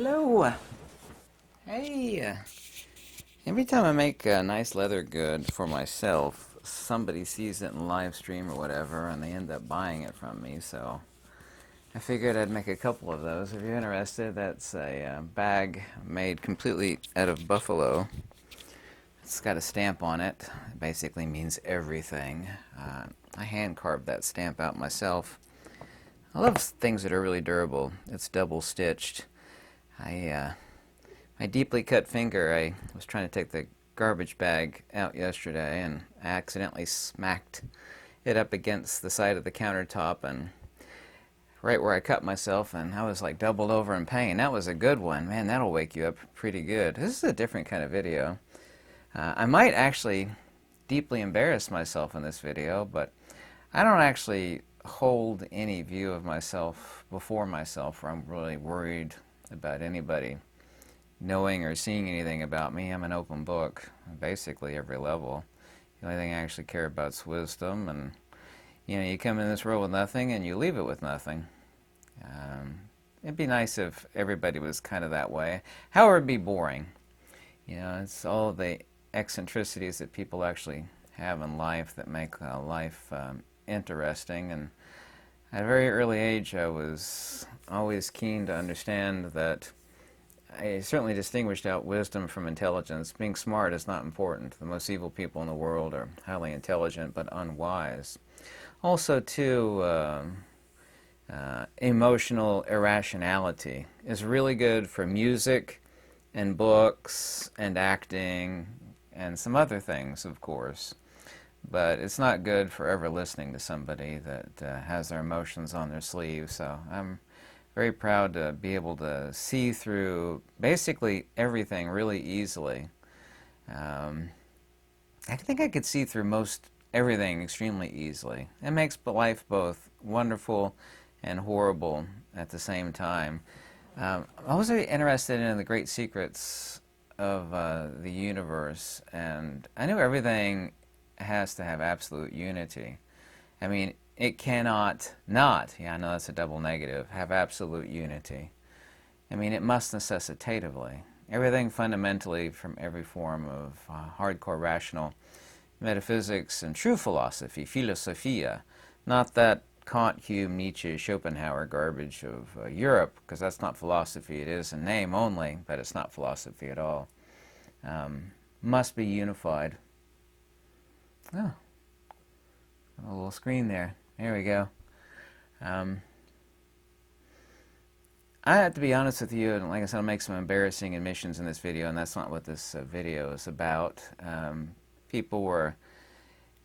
Hello. Hey. Every time I make a nice leather good for myself, somebody sees it in live stream or whatever, and they end up buying it from me. So I figured I'd make a couple of those. If you're interested, that's a bag made completely out of buffalo. It's got a stamp on it. It basically means everything. I hand carved that stamp out myself. I love things that are really durable. It's double stitched. My deeply cut finger, I was trying to take the garbage bag out yesterday and I accidentally smacked it up against the side of the countertop and right where I cut myself, and I was like doubled over in pain. That was a good one. Man, that'll wake you up pretty good. This is a different kind of video. I might actually deeply embarrass myself in this video, but I don't actually hold any view of myself before myself where I'm really worried about anybody knowing or seeing anything about me. I'm an open book, basically every level. The only thing I actually care about is wisdom, and you come in this world with nothing and you leave it with nothing. It'd be nice if everybody was kind of that way. However, it'd be boring. It's all the eccentricities that people actually have in life that make life interesting. And at a very early age, I was always keen to understand that I certainly distinguished out wisdom from intelligence. Being smart is not important. The most evil people in the world are highly intelligent but unwise. Also, too, emotional irrationality is really good for music and books and acting and some other things, of course. But it's not good for ever listening to somebody that has their emotions on their sleeve. So I'm very proud to be able to see through basically everything really easily. I think I could see through most everything extremely easily. It makes life both wonderful and horrible at the same time. I was very interested in the great secrets of the universe, and I knew everything has to have absolute unity. I mean, it cannot not, I know that's a double negative, have absolute unity. I mean, it must necessitatively. Everything fundamentally from every form of hardcore rational metaphysics and true philosophy, philosophia, not that Kant, Hume, Nietzsche, Schopenhauer garbage of Europe, because that's not philosophy. It is a name only, but it's not philosophy at all. Must be unified. Oh, a little screen there. There we go. I have to be honest with you, and like I said, I'll make some embarrassing admissions in this video, and that's not what this video is about. People were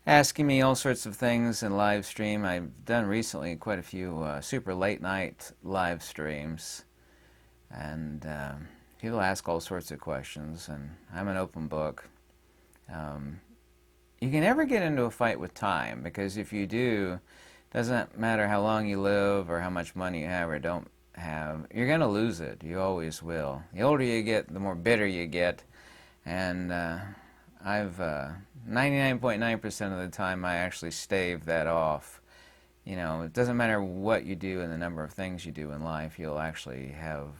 asking me all sorts of things in live stream. I've done recently quite a few super late night live streams, and people ask all sorts of questions, and I'm an open book. You can never get into a fight with time, because if you do, it doesn't matter how long you live or how much money you have or don't have, you're going to lose it. You always will. The older you get, the more bitter you get, and I've 99.9% of the time I actually stave that off. It doesn't matter what you do and the number of things you do in life, you'll actually have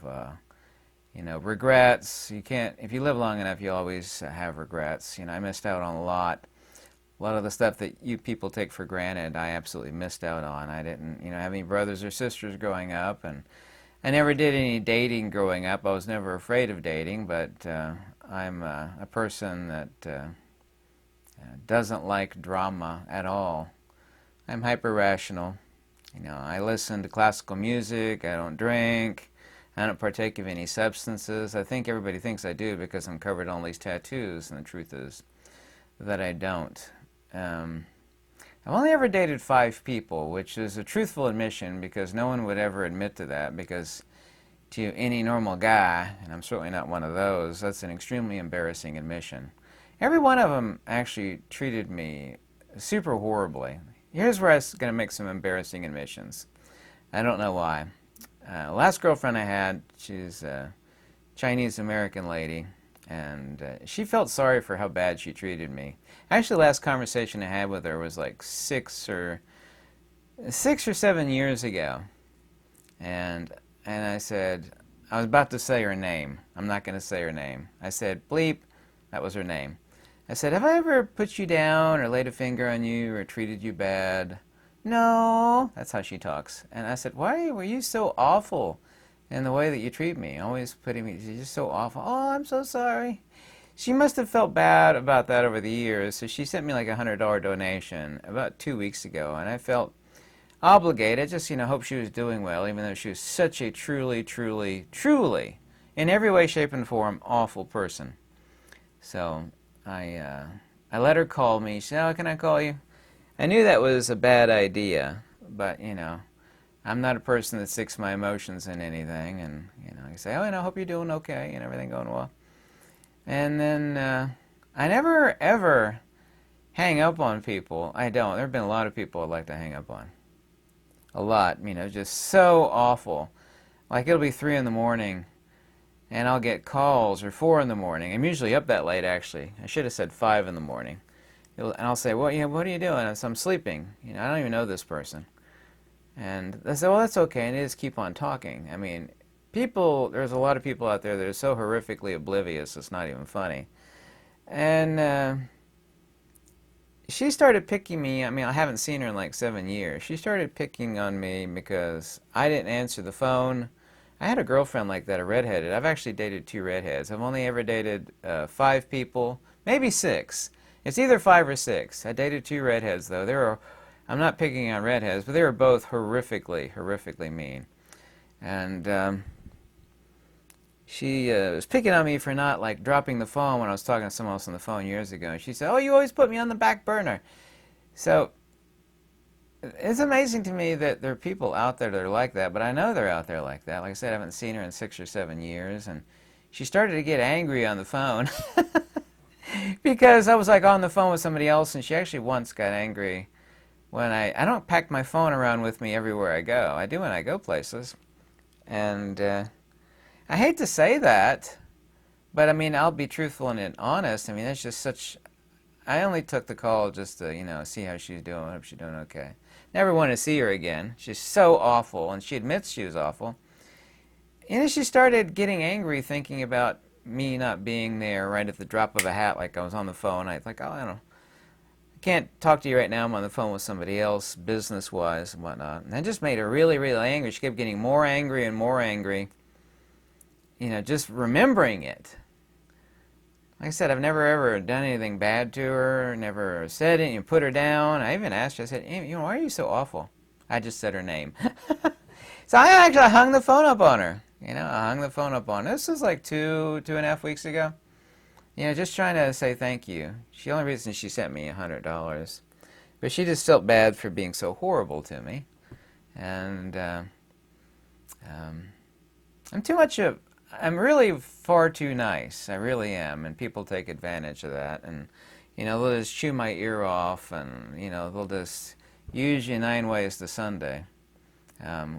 regrets. You can't, if you live long enough, you always have regrets. I missed out on a lot. A lot of the stuff that you people take for granted, I absolutely missed out on. I didn't, have any brothers or sisters growing up, and I never did any dating growing up. I was never afraid of dating, but I'm a person that doesn't like drama at all. I'm hyper-rational. I listen to classical music. I don't drink. I don't partake of any substances. I think everybody thinks I do because I'm covered in all these tattoos, and the truth is that I don't. I've only ever dated 5 people, which is a truthful admission because no one would ever admit to that, because to any normal guy, and I'm certainly not one of those, that's an extremely embarrassing admission. Every one of them actually treated me super horribly. Here's where I'm going to make some embarrassing admissions. I don't know why. Last girlfriend I had, she's a Chinese-American lady, and she felt sorry for how bad she treated me. Actually, the last conversation I had with her was like 6 or 7 years ago, and I said, I was about to say her name. I'm not going to say her name. I said, bleep, that was her name. I said, have I ever put you down or laid a finger on you or treated you bad? No. That's how she talks. And I said, why were you so awful in the way that you treat me? Always putting me, you're just so awful. Oh, I'm so sorry. She must have felt bad about that over the years, so she sent me like a $100 donation about 2 weeks ago, and I felt obligated, just, hope she was doing well, even though she was such a truly, truly, truly, in every way, shape, and form, awful person. So I let her call me. She said, oh, can I call you? I knew that was a bad idea, but, I'm not a person that sticks my emotions in anything, and, I say, oh, I hope you're doing okay, and everything going well. And then I never, ever hang up on people. I don't. There have been a lot of people I'd like to hang up on. A lot, just so awful. Like it'll be 3 in the morning, and I'll get calls, or 4 in the morning. I'm usually up that late, actually. I should have said 5 in the morning. And I'll say, well, what are you doing? I said, I'm sleeping. I don't even know this person. And they say, well, that's okay, and they just keep on talking. I mean, there's a lot of people out there that are so horrifically oblivious, it's not even funny. And she started picking me. I mean, I haven't seen her in like 7 years. She started picking on me because I didn't answer the phone. I had a girlfriend like that, a redheaded. I've actually dated 2 redheads. I've only ever dated 5 people, maybe 6. It's either 5 or 6. I dated 2 redheads, though. I'm not picking on redheads, but they were both horrifically, horrifically mean. And she was picking on me for not like dropping the phone when I was talking to someone else on the phone years ago. And she said, oh, you always put me on the back burner. So it's amazing to me that there are people out there that are like that, but I know they're out there like that. Like I said, I haven't seen her in 6 or 7 years, and she started to get angry on the phone because I was like on the phone with somebody else, and she actually once got angry when I don't pack my phone around with me everywhere I go. I do when I go places. And I hate to say that, but I mean, I'll be truthful and honest. I mean, that's just such... I only took the call just to, see how she's doing. I hope she's doing okay. Never want to see her again. She's so awful, and she admits she was awful. And she started getting angry thinking about me not being there right at the drop of a hat, like I was on the phone. I was like, oh, I don't know. I can't talk to you right now. I'm on the phone with somebody else, business-wise and whatnot. And that just made her really, really angry. She kept getting more angry and more angry. Just remembering it. Like I said, I've never ever done anything bad to her, never said anything, put her down. I even asked her, I said, Amy, why are you so awful? I just said her name. So I actually hung the phone up on her. I hung the phone up on her. This was like 2.5 weeks ago. Just trying to say thank you. The only reason she sent me $100. But she just felt bad for being so horrible to me. And I'm really far too nice. I really am, and people take advantage of that. And they'll just chew my ear off, and they'll just use you 9 ways to Sunday.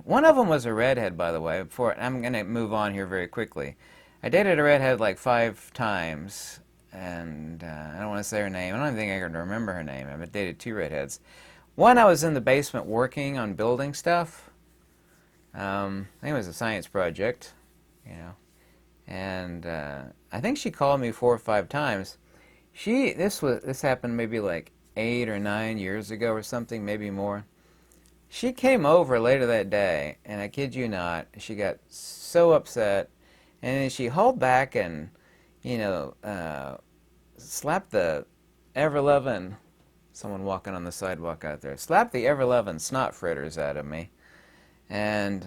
One of them was a redhead, by the way. I'm going to move on here very quickly. I dated a redhead like 5 times, and I don't want to say her name. I don't even think I can remember her name. I've dated 2 redheads. One, I was in the basement working on building stuff. I think it was a science project, And I think she called me 4 or 5 times. This happened maybe like 8 or 9 years ago or something, maybe more. She came over later that day, and I kid you not, she got so upset, and then she hauled back and, slapped the ever-loving, someone walking on the sidewalk out there, slapped the ever-loving snot fritters out of me. And,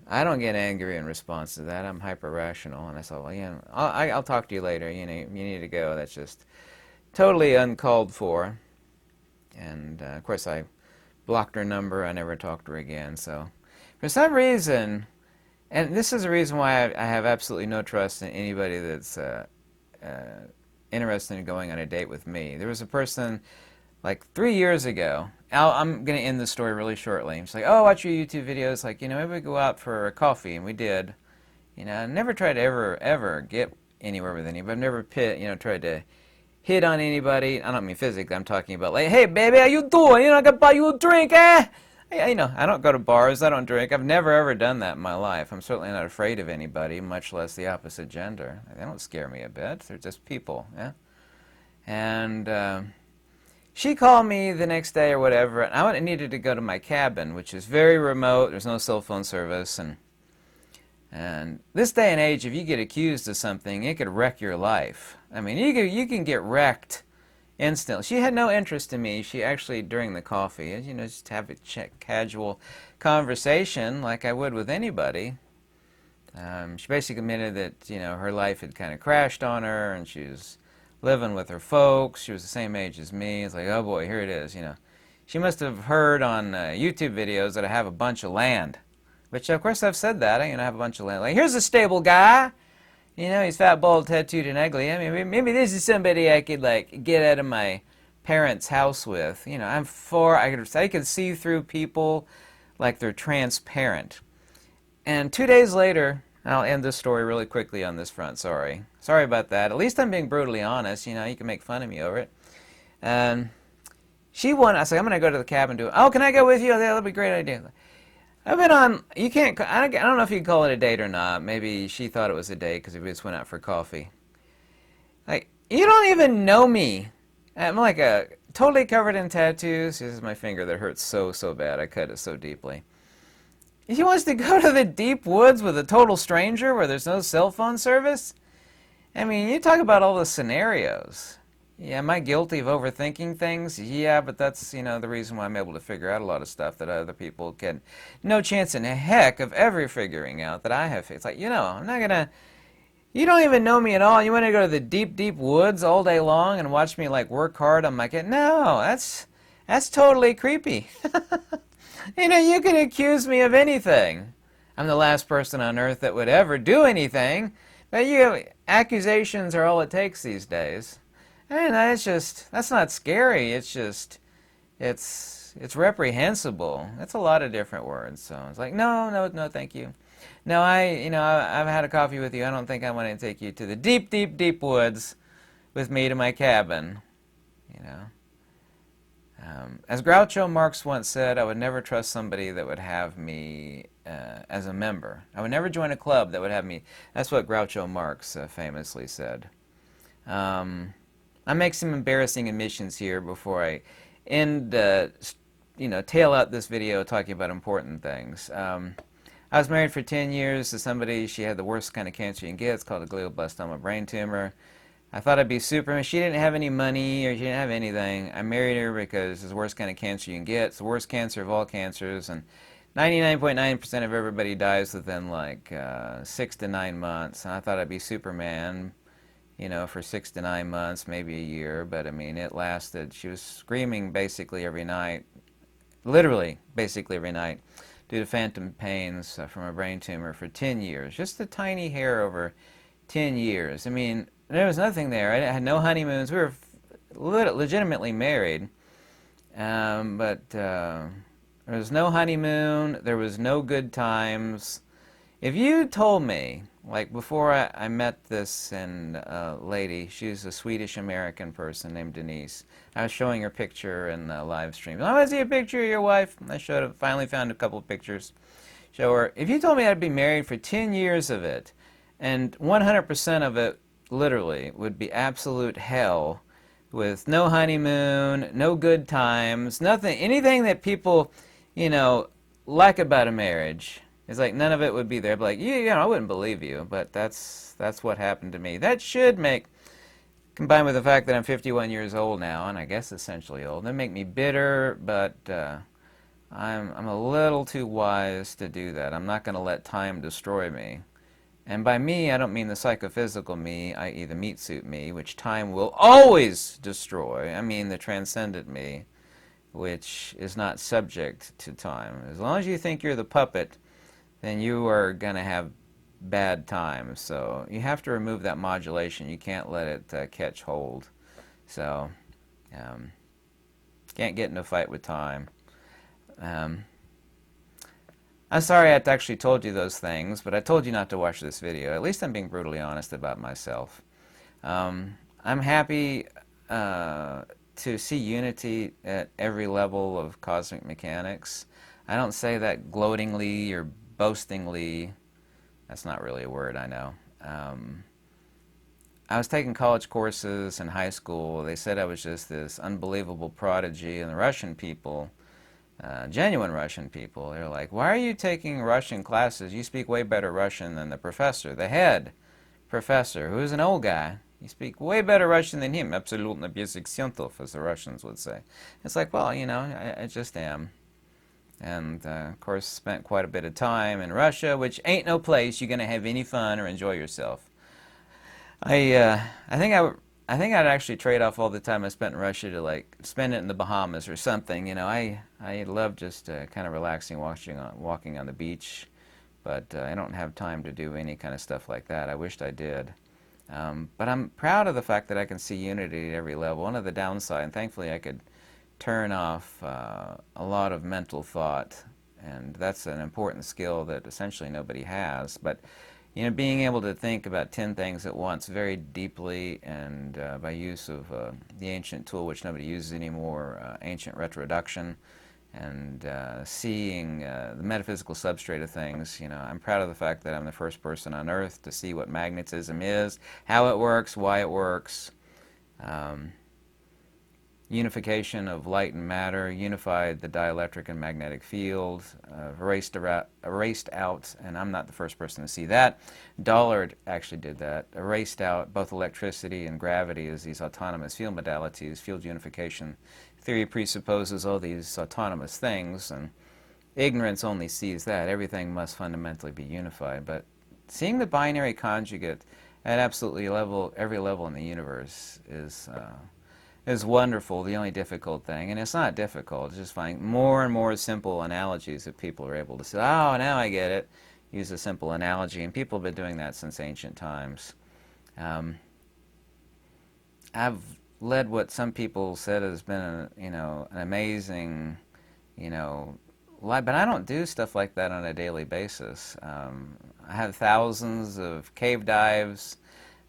I don't get angry in response to that. I'm hyper-rational. And I thought, well, I'll talk to you later. You need to go. That's just totally uncalled for. And, of course, I blocked her number. I never talked to her again. So, for some reason, and this is the reason why I have absolutely no trust in anybody that's interested in going on a date with me. There was a person like 3 years ago. I'm going to end the story really shortly. She's like, oh, watch your YouTube videos. Like, maybe we go out for a coffee. And we did. I never tried to ever get anywhere with anybody. I've never tried to hit on anybody. I don't mean physically. I'm talking about like, hey, baby, how you doing? I can buy you a drink, eh? I don't go to bars, I don't drink. I've never ever done that in my life. I'm certainly not afraid of anybody, much less the opposite gender. They don't scare me a bit. They're just people, yeah? And she called me the next day or whatever, and I needed to go to my cabin, which is very remote. There's no cell phone service, and this day and age, if you get accused of something, it could wreck your life. I mean, you can get wrecked instantly. She had no interest in me. She actually, during the coffee, just have a casual conversation like I would with anybody. She basically admitted that, her life had kind of crashed on her, and she was living with her folks. She was the same age as me. It's like, oh boy, here it is, She must have heard on YouTube videos that I have a bunch of land. Which, of course, I've said that. I have a bunch of land. Like, here's a stable guy. He's fat, bald, tattooed, and ugly. I mean, maybe this is somebody I could, like, get out of my parents' house with. I could see through people like they're transparent. And 2 days later, I'll end this story really quickly on this front, sorry. Sorry about that. At least I'm being brutally honest. You can make fun of me over it. I said, I'm going to go to the cabin and do it. Oh, can I go with you? Yeah, that'll be a great idea. I've been on, I don't know if you can call it a date or not. Maybe she thought it was a date because we just went out for coffee. Like, you don't even know me. I'm like totally covered in tattoos. This is my finger that hurts so bad. I cut it so deeply. She wants to go to the deep woods with a total stranger where there's no cell phone service? I mean, you talk about all the scenarios. Yeah, am I guilty of overthinking things? Yeah, but that's, the reason why I'm able to figure out a lot of stuff that other people can. No chance in heck of ever figuring out that I have. It's like, I'm not going to. You don't even know me at all. You want to go to the deep, deep woods all day long and watch me, like, work hard on my kid? No, that's totally creepy. You can accuse me of anything. I'm the last person on earth that would ever do anything. But accusations are all it takes these days. And that's not scary. It's reprehensible. That's a lot of different words. So it's like, no, thank you. No, I've had a coffee with you. I don't think I want to take you to the deep, deep, deep woods with me to my cabin. As Groucho Marx once said, I would never trust somebody that would have me as a member. I would never join a club that would have me. That's what Groucho Marx famously said. I make some embarrassing admissions here before I end, tail out this video talking about important things. I was married for 10 years to somebody. She had the worst kind of cancer you can get. It's called a glioblastoma brain tumor. I thought I'd be Superman. She didn't have any money or she didn't have anything. I married her because it's the worst kind of cancer you can get. It's the worst cancer of all cancers, and 99.9% of everybody dies within like 6 to 9 months. And I thought I'd be Superman, for 6 to 9 months, maybe a year. But I mean, it lasted. She was screaming basically every night, literally basically every night, due to phantom pains from a brain tumor for 10 years. Just a tiny hair over 10 years. I mean, there was nothing there. I had no honeymoons. We were legitimately married, but there was no honeymoon. There was no good times. If you told me, like before I met this lady, she's a Swedish-American person named Denise. I was showing her picture in the live stream. I want to see a picture of your wife. I showed her, finally found a couple of pictures. Show her. If you told me I'd be married for 10 years of it, and 100% of it literally would be absolute hell, with no honeymoon, no good times, nothing, anything that people, like about a marriage. It's like none of it would be there. I'd be like, I wouldn't believe you, but that's what happened to me. That should make, combined with the fact that I'm 51 years old now, and I guess essentially old, that make me bitter, but I'm a little too wise to do that. I'm not going to let time destroy me. And by me, I don't mean the psychophysical me, i.e. the meat suit me, which time will always destroy. I mean the transcendent me, which is not subject to time. As long as you think you're the puppet, then you are going to have bad times. So you have to remove that modulation. You can't let it catch hold. So can't get in a fight with time. I'm sorry I actually told you those things, but I told you not to watch this video. At least I'm being brutally honest about myself. I'm happy to see unity at every level of cosmic mechanics. I don't say that gloatingly or boastingly. That's not really a word, I know. I was taking college courses in high school. They said I was just this unbelievable prodigy, and the Russian people, genuine Russian people, they're like, why are you taking Russian classes? You speak way better Russian than the professor, the head professor, who's an old guy. You speak way better Russian than him. Absolutно без акцентов, as the Russians would say. It's like, well, you know, I just am. And, of course, spent quite a bit of time in Russia, which ain't no place you're going to have any fun or enjoy yourself. I think I'd actually trade off all the time I spent in Russia to like spend it in the Bahamas or something. You know, I love just kind of relaxing, walking on the beach, but I don't have time to do any kind of stuff like that. I wished I did. But I'm proud of the fact that I can see unity at every level. One of the downsides, and thankfully I could turn off a lot of mental thought, and that's an important skill that essentially nobody has. But you know, being able to think about 10 things at once very deeply, and by use of the ancient tool which nobody uses anymore, ancient retroduction, and seeing the metaphysical substrate of things. You know, I'm proud of the fact that I'm the first person on earth to see what magnetism is, how it works, why it works. Unification of light and matter, unified the dielectric and magnetic field, erased out, and I'm not the first person to see that. Dollard actually did that, erased out both electricity and gravity as these autonomous field modalities. Field unification theory presupposes all these autonomous things, and ignorance only sees that. Everything must fundamentally be unified. But seeing the binary conjugate at absolutely every level in the universe is wonderful. The only difficult thing, and it's not difficult, it's just finding more and more simple analogies that people are able to say, oh, now I get it. Use a simple analogy, and people have been doing that since ancient times. I've led what some people said has been an amazing, life, but I don't do stuff like that on a daily basis. I have thousands of cave dives.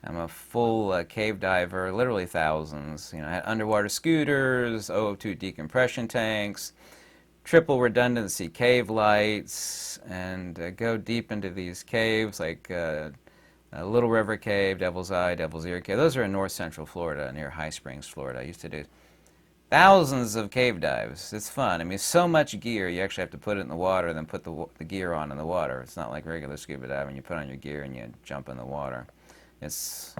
I'm a full cave diver, literally thousands. You know, I had underwater scooters, O2 decompression tanks, triple redundancy cave lights, and go deep into these caves like Little River Cave, Devil's Eye, Devil's Ear Cave. Those are in north central Florida, near High Springs, Florida. I used to do thousands of cave dives. It's fun. I mean, so much gear, you actually have to put it in the water, then put the gear on in the water. It's not like regular scuba diving. You put on your gear and you jump in the water. It's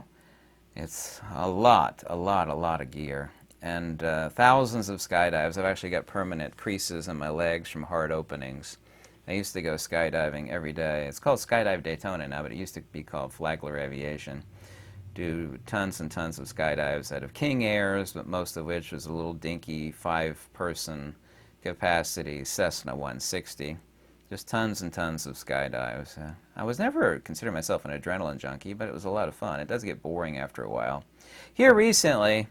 a lot of gear, and thousands of skydives. I've actually got permanent creases in my legs from hard openings. I used to go skydiving every day. It's called Skydive Daytona now, but it used to be called Flagler Aviation. Do tons and tons of skydives out of King Airs, but most of which was a little dinky 5-person capacity Cessna 160. Just tons and tons of skydives. I was never considered myself an adrenaline junkie, but it was a lot of fun. It does get boring after a while. Here recently,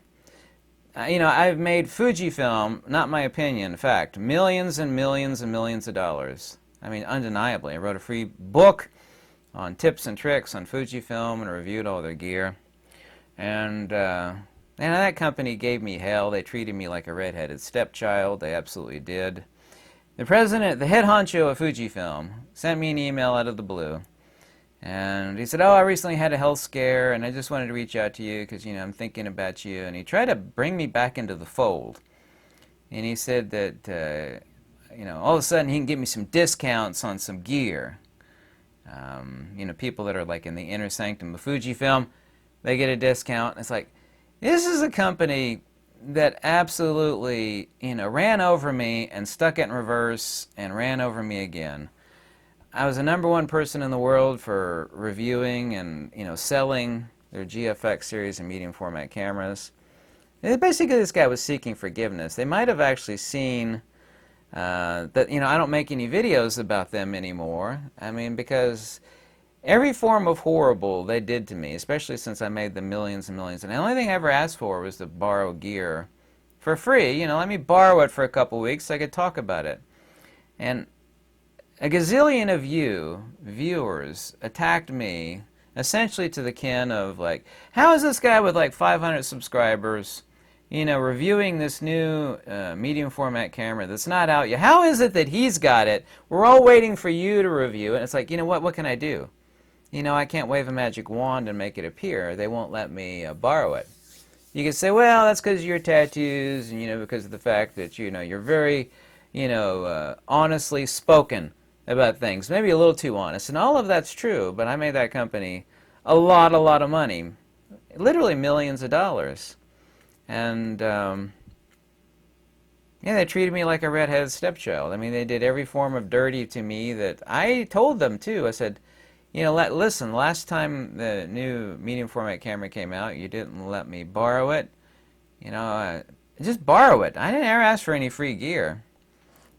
I've made Fujifilm, not my opinion, fact, millions and millions and millions of dollars. I mean, undeniably. I wrote a free book on tips and tricks on Fujifilm and reviewed all their gear. And that company gave me hell. They treated me like a redheaded stepchild. They absolutely did. The president, the head honcho of Fujifilm, sent me an email out of the blue. And he said, oh, I recently had a health scare, and I just wanted to reach out to you because, I'm thinking about you. And he tried to bring me back into the fold. And he said that, all of a sudden he can give me some discounts on some gear. People that are like in the inner sanctum of Fujifilm, they get a discount. It's like, this is a company that absolutely, ran over me and stuck it in reverse and ran over me again. I was the #1 person in the world for reviewing and, selling their GFX series and medium format cameras. And basically, this guy was seeking forgiveness. They might have actually seen that, I don't make any videos about them anymore. I mean, because every form of horrible they did to me, especially since I made them millions and millions. And the only thing I ever asked for was to borrow gear for free. Let me borrow it for a couple weeks so I could talk about it. And a gazillion of viewers attacked me, essentially to the kin of like, how is this guy with like 500 subscribers, reviewing this new medium format camera that's not out yet. How is it that he's got it? We're all waiting for you to review it. And it's like, you know what can I do? I can't wave a magic wand and make it appear. They won't let me borrow it. You can say, well, that's because of your tattoos, and, because of the fact that, you're very, honestly spoken about things. Maybe a little too honest. And all of that's true, but I made that company a lot of money. Literally millions of dollars. And, yeah, they treated me like a redheaded stepchild. I mean, they did every form of dirty to me that I told them, too. I said, listen, last time the new medium format camera came out, you didn't let me borrow it. Just borrow it. I didn't ever ask for any free gear.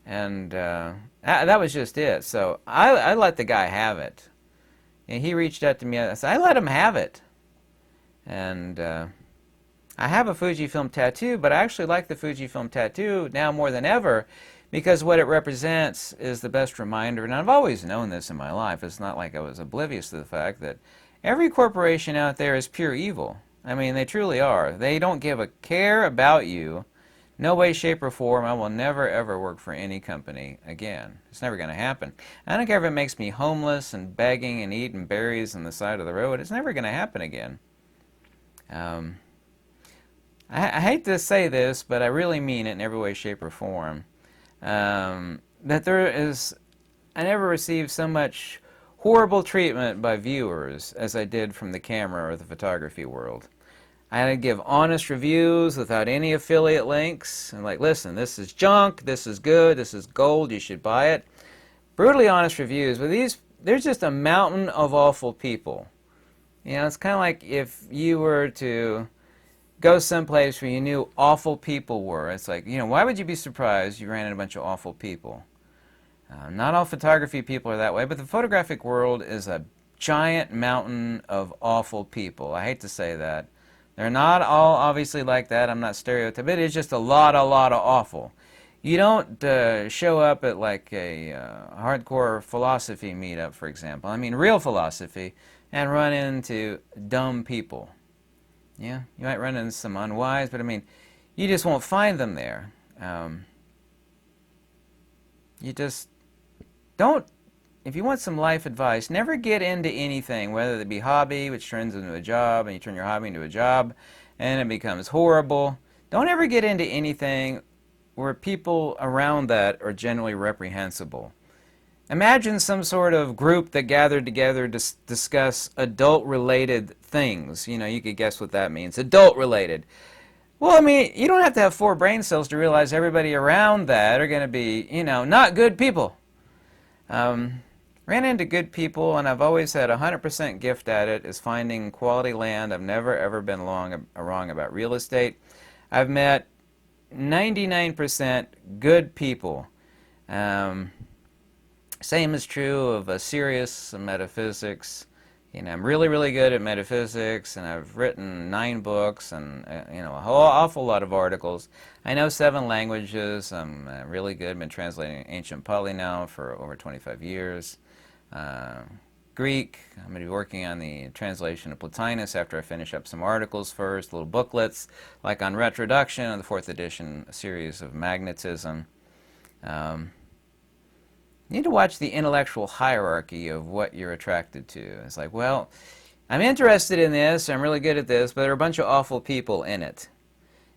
And that was just it. So I let the guy have it. And he reached out to me. I said, I let him have it. And I have a Fujifilm tattoo, but I actually like the Fujifilm tattoo now more than ever, because what it represents is the best reminder, and I've always known this in my life. It's not like I was oblivious to the fact that every corporation out there is pure evil. I mean, they truly are. They don't give a care about you. No way, shape, or form. I will never, ever work for any company again. It's never going to happen. I don't care if it makes me homeless and begging and eating berries on the side of the road. It's never going to happen again. I hate to say this, but I really mean it in every way, shape, or form. That there is, I never received so much horrible treatment by viewers as I did from the camera or the photography world. I had to give honest reviews without any affiliate links. And like, listen, this is junk, this is good, this is gold, you should buy it. Brutally honest reviews, but there's just a mountain of awful people. It's kind of like if you were to go someplace where you knew awful people were. It's like, why would you be surprised you ran into a bunch of awful people? Not all photography people are that way, but the photographic world is a giant mountain of awful people. I hate to say that. They're not all obviously like that. I'm not stereotyping. It's just a lot of awful. You don't show up at like a hardcore philosophy meetup, for example. I mean real philosophy, and run into dumb people. Yeah, you might run into some unwise, but I mean, you just won't find them there. You just don't, if you want some life advice, never get into anything, whether it be hobby, which turns into a job, and you turn your hobby into a job, and it becomes horrible. Don't ever get into anything where people around that are generally reprehensible. Imagine some sort of group that gathered together to discuss adult-related things. You could guess what that means. Adult-related. Well, I mean, you don't have to have 4 brain cells to realize everybody around that are going to be, not good people. Ran into good people, and I've always had a 100% gift at it, is finding quality land. I've never, ever been wrong about real estate. I've met 99% good people. Same is true of serious metaphysics. I'm really good at metaphysics, and I've written 9 books and a whole awful lot of articles. I know 7 languages. I'm really good. I've been translating ancient Pali now for over 25 years. Greek. I'm going to be working on the translation of Plotinus after I finish up some articles first, little booklets, like on retroduction, on the 4th edition, a series of magnetism. You need to watch the intellectual hierarchy of what you're attracted to. It's like, well, I'm interested in this, I'm really good at this, but there are a bunch of awful people in it.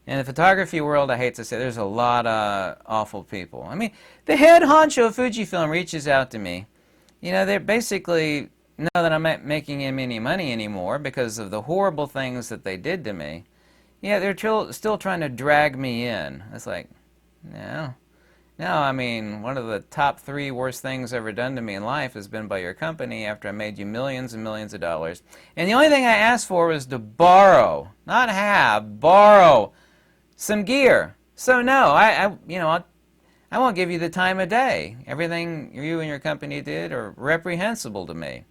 In the photography world, I hate to say, there's a lot of awful people. I mean, the head honcho of Fujifilm reaches out to me. They basically know that I'm not making him any money anymore because of the horrible things that they did to me. Yeah, they're still trying to drag me in. It's like, no. No, I mean, one of the top 3 worst things ever done to me in life has been by your company after I made you millions and millions of dollars. And the only thing I asked for was to borrow, not have, borrow some gear. So no, I won't give you the time of day. Everything you and your company did are reprehensible to me.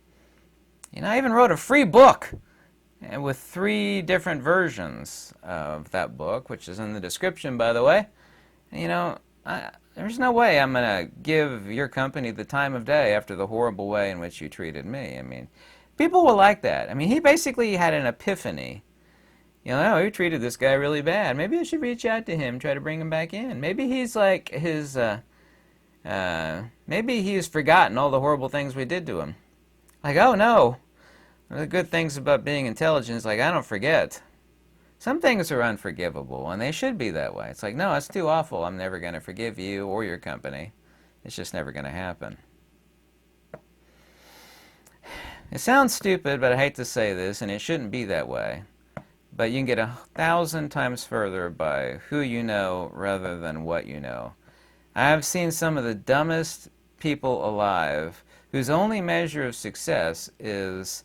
I even wrote a free book with 3 different versions of that book, which is in the description, by the way. There's no way I'm going to give your company the time of day after the horrible way in which you treated me. I mean, people will like that. I mean, he basically had an epiphany. You know, oh, we treated this guy really bad. Maybe I should reach out to him, try to bring him back in. Maybe he's like maybe he's forgotten all the horrible things we did to him. Like, oh no, one of the good things about being intelligent is like, I don't forget. Some things are unforgivable, and they should be that way. It's like, no, it's too awful. I'm never going to forgive you or your company. It's just never going to happen. It sounds stupid, but I hate to say this, and it shouldn't be that way. But you can get 1,000 times further by who you know rather than what you know. I've seen some of the dumbest people alive whose only measure of success is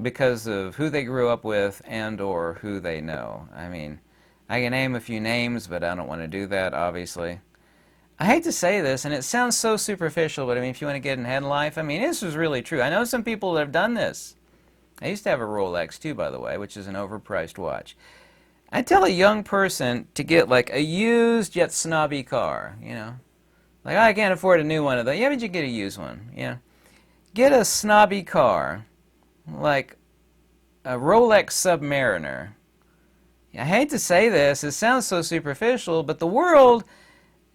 because of who they grew up with and or who they know. I mean, I can name a few names, but I don't want to do that, obviously. I hate to say this, and it sounds so superficial, but I mean, if you want to get ahead in life, I mean, this is really true. I know some people that have done this. I used to have a Rolex too, by the way, which is an overpriced watch. I tell a young person to get like a used yet snobby car, you know. Like, I can't afford a new one of those. Yeah, but you get a used one, you know. Get a snobby car, like a Rolex Submariner. I hate to say this, it sounds so superficial, but the world,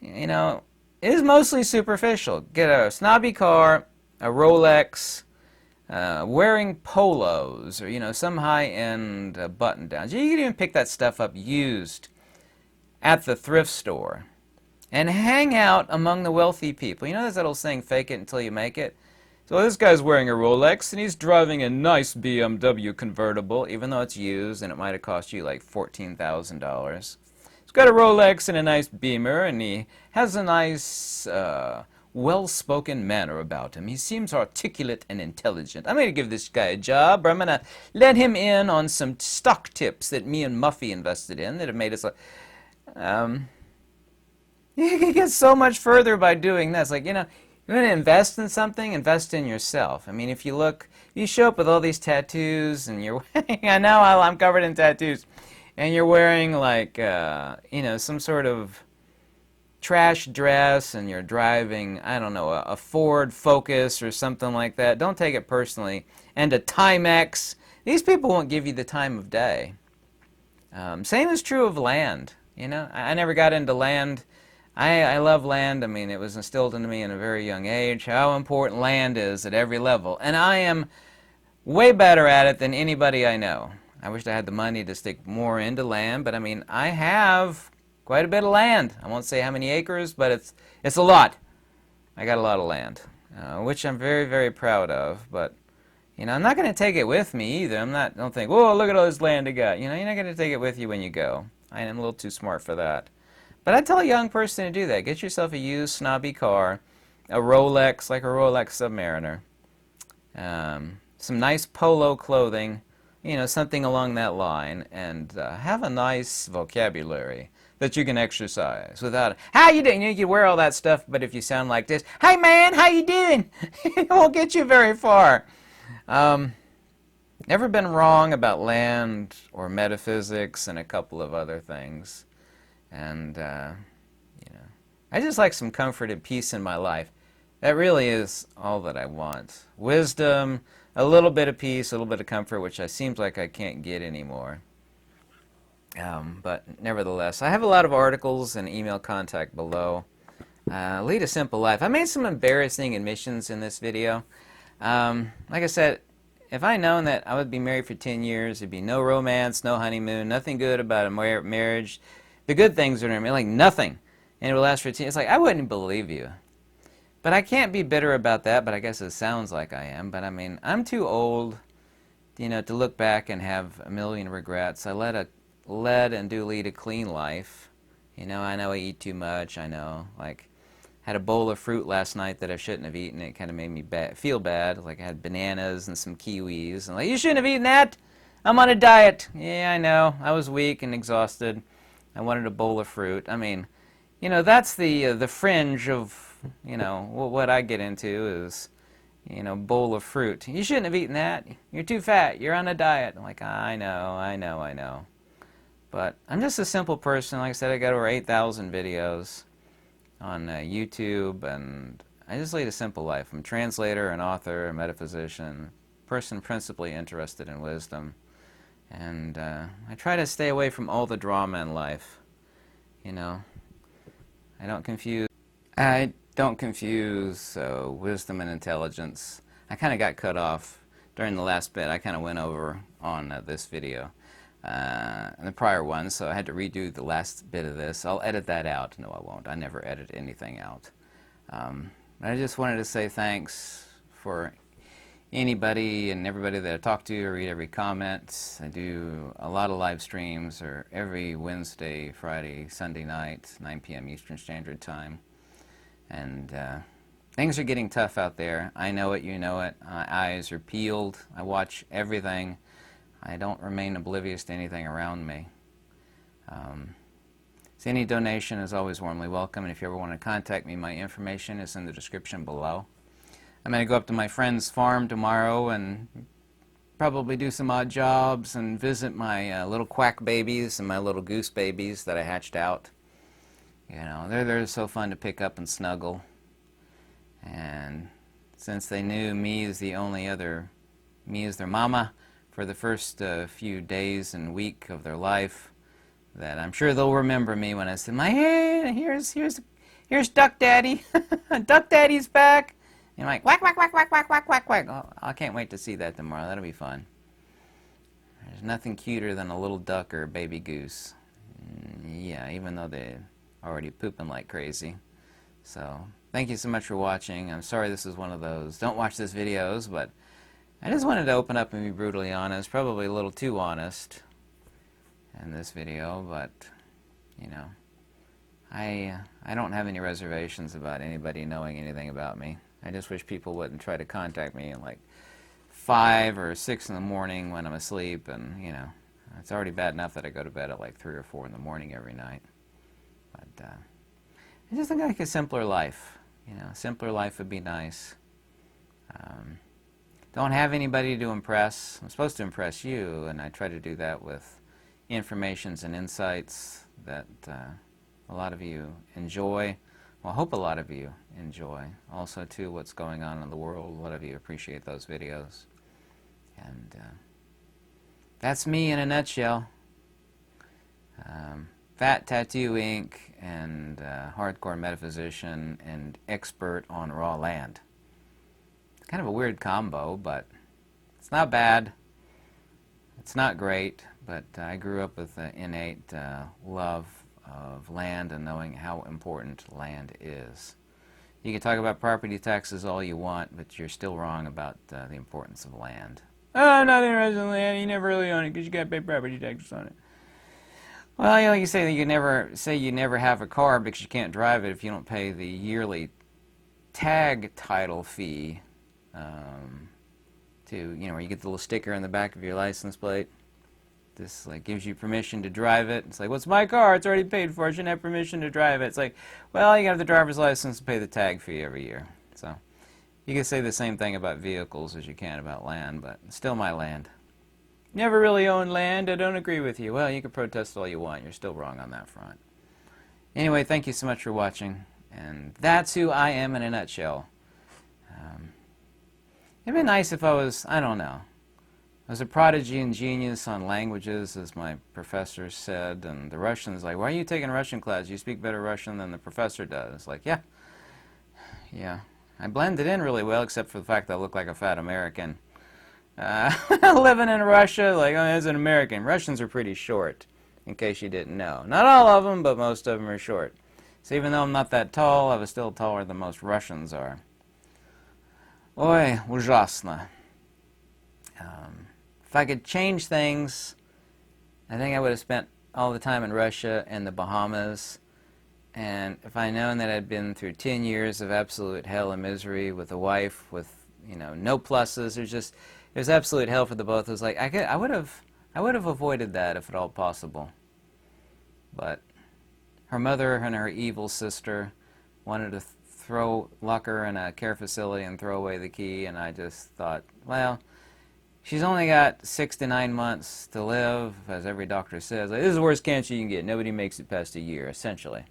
you know, is mostly superficial. Get a snobby car, a Rolex, wearing polos, or, you know, some high-end button-downs. You can even pick that stuff up used at the thrift store and hang out among the wealthy people. You know, there's that old saying, fake it until you make it? So this guy's wearing a Rolex, and he's driving a nice BMW convertible, even though it's used, and it might have cost you like $14,000. He's got a Rolex and a nice Beamer, and he has a nice, well-spoken manner about him. He seems articulate and intelligent. I'm going to give this guy a job, or I'm going to let him in on some stock tips that me and Muffy invested in that have made us... you can get so much further by doing this. Like, you know, you want to invest in something, invest in yourself. I mean, if you look, you show up with all these tattoos, and you're I know I'm covered in tattoos, and you're wearing like, you know, some sort of trash dress, and you're driving, I don't know, a Ford Focus or something like that. Don't take it personally. And a Timex. These people won't give you the time of day. Same is true of land. You know, I never got into land. I love land. I mean, it was instilled into me in a very young age how important land is at every level. And I am way better at it than anybody I know. I wish I had the money to stick more into land, but I mean, I have quite a bit of land. I won't say how many acres, but it's a lot. I got a lot of land, which I'm very, very proud of. But, you know, I'm not going to take it with me either. Don't think, whoa, look at all this land I got. You know, you're not going to take it with you when you go. I am a little too smart for that. But I tell a young person to do that. Get yourself a used snobby car, a Rolex, like a Rolex Submariner, some nice polo clothing, you know, something along that line, and have a nice vocabulary that you can exercise without, how you doing? You know, you can wear all that stuff, but if you sound like this, hey man, how you doing? It won't get you very far. Never been wrong about land or metaphysics and a couple of other things. And, you know, I just like some comfort and peace in my life. That really is all that I want. Wisdom, a little bit of peace, a little bit of comfort, which seems like I can't get anymore. But nevertheless, I have a lot of articles and email contact below. Lead a simple life. I made some embarrassing admissions in this video. Like I said, if I'd known that I would be married for 10 years, there'd be no romance, no honeymoon, nothing good about a marriage. The good things are like nothing, and it will last for 10 years. It's like, I wouldn't believe you. But I can't be bitter about that, but I guess it sounds like I am. But I mean, I'm too old, you know, to look back and have a million regrets. I led and do lead a clean life. You know I eat too much. I know, like, had a bowl of fruit last night that I shouldn't have eaten. It kind of made me feel bad. Like, I had bananas and some kiwis. And like, you shouldn't have eaten that. I'm on a diet. Yeah, I know. I was weak and exhausted. I wanted a bowl of fruit. I mean, you know, that's the fringe of, you know, what I get into is, you know, bowl of fruit. You shouldn't have eaten that. You're too fat. You're on a diet. I'm like, I know. But I'm just a simple person. Like I said, I got over 8,000 videos on YouTube, and I just lead a simple life. I'm a translator, an author, a metaphysician, person principally interested in wisdom. And I try to stay away from all the drama in life. You know, I don't confuse wisdom and intelligence. I kind of got cut off during the last bit. I kind of went over on this video and the prior one, so I had to redo the last bit of this. I'll edit that out. No, I won't. I never edit anything out. I just wanted to say thanks for anybody and everybody that I talk to. I read every comment. I do a lot of live streams, or every Wednesday, Friday, Sunday night, 9 p.m. Eastern Standard Time. And things are getting tough out there. I know it, you know it. My eyes are peeled. I watch everything. I don't remain oblivious to anything around me. So any donation is always warmly welcome, and if you ever want to contact me, my information is in the description below. I'm going to go up to my friend's farm tomorrow and probably do some odd jobs and visit my little quack babies and my little goose babies that I hatched out. You know, they're so fun to pick up and snuggle. And since they knew me as the only other, me as their mama for the first few days and week of their life, that I'm sure they'll remember me when I say, hey, here's Duck Daddy. Duck Daddy's back. And I'm like, quack, quack, quack, quack, quack, quack, quack, quack. Oh, I can't wait to see that tomorrow. That'll be fun. There's nothing cuter than a little duck or a baby goose. Yeah, even though they're already pooping like crazy. So, thank you so much for watching. I'm sorry this is one of those don't watch this videos, but I just wanted to open up and be brutally honest. Probably a little too honest in this video, but, you know, I don't have any reservations about anybody knowing anything about me. I just wish people wouldn't try to contact me at like 5 or 6 in the morning when I'm asleep, and, you know, it's already bad enough that I go to bed at like 3 or 4 in the morning every night. But I just think like a simpler life. You know, a simpler life would be nice. Don't have anybody to impress. I'm supposed to impress you, and I try to do that with informations and insights that a lot of you enjoy. Well, I hope a lot of you enjoy. Also, too, what's going on in the world. A lot of you appreciate those videos. And that's me in a nutshell. Fat Tattoo Ink and hardcore metaphysician and expert on raw land. It's kind of a weird combo, but it's not bad. It's not great, but I grew up with an innate love of land and knowing how important land is. You can talk about property taxes all you want, but you're still wrong about the importance of land. Oh, I'm not interested in land. You never really own it because you got to pay property taxes on it. Well, you know, you say that you never have a car because you can't drive it if you don't pay the yearly tag title fee. Where you get the little sticker on the back of your license plate. This like gives you permission to drive it. It's like, what's my car? It's already paid for. I shouldn't have permission to drive it. It's like, well, you got to have the driver's license to pay the tag fee every year. So you can say the same thing about vehicles as you can about land, but it's still my land. Never really owned land. I don't agree with you. Well, you can protest all you want. You're still wrong on that front. Anyway, thank you so much for watching, and that's who I am in a nutshell. It'd be nice if I was, I don't know, I was a prodigy and genius on languages, as my professor said, and the Russian's like, why are you taking Russian class? You speak better Russian than the professor does. Like, yeah. I blended in really well, except for the fact that I look like a fat American. Living in Russia, like, oh, as an American, Russians are pretty short, in case you didn't know. Not all of them, but most of them are short. So even though I'm not that tall, I was still taller than most Russians are. Oi, ужасно. If I could change things, I think I would have spent all the time in Russia and the Bahamas. And if I'd known that I'd been through 10 years of absolute hell and misery with a wife with, you know, no pluses, it was absolute hell for the both. It was like I would have avoided that if at all possible. But her mother and her evil sister wanted to lock her in a care facility and throw away the key, and I just thought, well, she's only got 6 to 9 months to live, as every doctor says. Like, this is the worst cancer you can get. Nobody makes it past a year, essentially.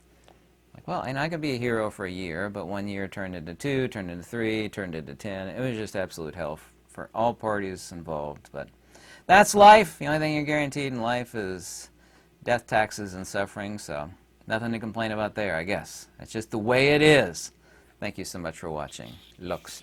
Like, well, and I could be a hero for a year, but 1 year turned into 2, turned into 3, turned into 10. It was just absolute hell for all parties involved. But That's life. The only thing you're guaranteed in life is death, taxes, and suffering, so nothing to complain about there, I guess. That's just the way it is. Thank you so much for watching. Lux